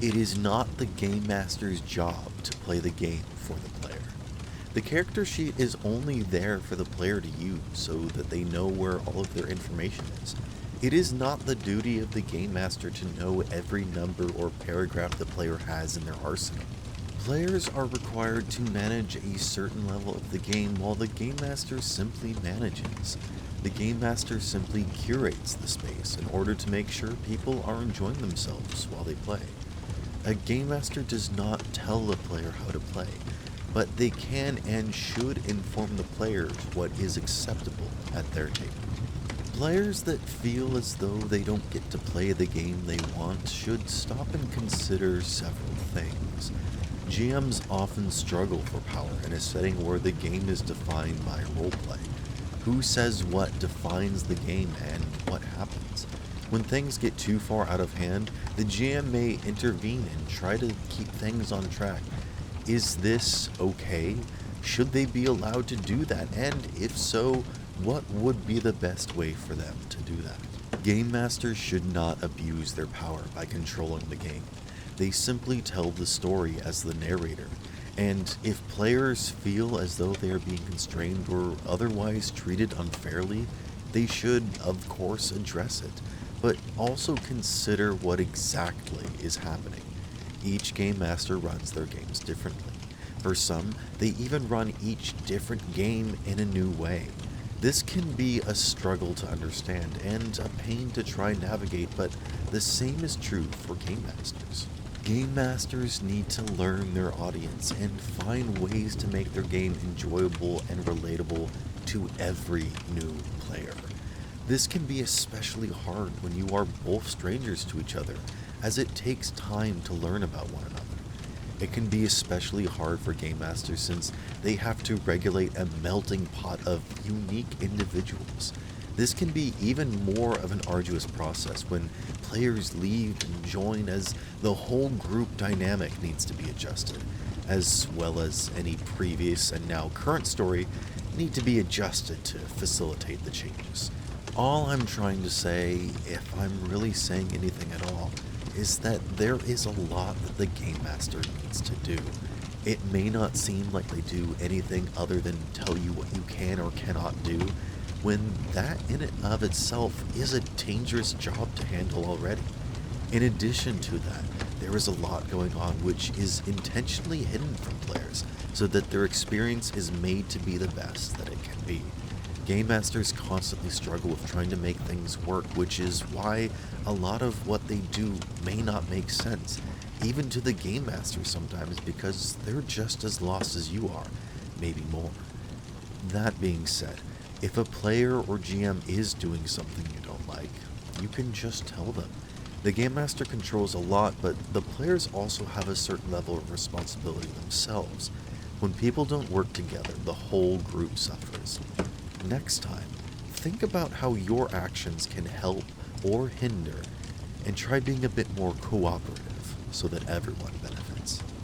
It is not the Game Master's job to play the game for the player. The character sheet is only there for the player to use so that they know where all of their information is. It is not the duty of the Game Master to know every number or paragraph the player has in their arsenal. Players are required to manage a certain level of the game while the Game Master simply manages. The Game Master simply curates the space in order to make sure people are enjoying themselves while they play. A Game Master does not tell the player how to play, but they can and should inform the players what is acceptable at their table. Players that feel as though they don't get to play the game they want should stop and consider several things. GMs often struggle for power in a setting where the game is defined by roleplay. Who says what defines the game and what happens? When things get too far out of hand, the GM may intervene and try to keep things on track. Is this okay? Should they be allowed to do that? And if so, what would be the best way for them to do that? Game Masters should not abuse their power by controlling the game. They simply tell the story as the narrator, and if players feel as though they are being constrained or otherwise treated unfairly, they should, of course, address it, but also consider what exactly is happening. Each Game Master runs their games differently. For some, they even run each different game in a new way. This can be a struggle to understand and a pain to try and navigate, but the same is true for Game Masters. Game Masters need to learn their audience and find ways to make their game enjoyable and relatable to every new player. This can be especially hard when you are both strangers to each other, as it takes time to learn about one another. It can be especially hard for Game Masters since they have to regulate a melting pot of unique individuals. This can be even more of an arduous process when players leave and join, as the whole group dynamic needs to be adjusted, as well as any previous and now current story need to be adjusted to facilitate the changes. All I'm trying to say, if I'm really saying anything at all, is that there is a lot that the Game Master needs to do. It may not seem like they do anything other than tell you what you can or cannot do, when that in and of itself is a dangerous job to handle already. In addition to that, there is a lot going on which is intentionally hidden from players so that their experience is made to be the best that it can be. Game Masters constantly struggle with trying to make things work, which is why a lot of what they do may not make sense, even to the Game Master sometimes, because they're just as lost as you are, maybe more. That being said, if a player or GM is doing something you don't like, you can just tell them. The Game Master controls a lot, but the players also have a certain level of responsibility themselves. When people don't work together, the whole group suffers. Next time, think about how your actions can help or hinder, and try being a bit more cooperative so that everyone benefits.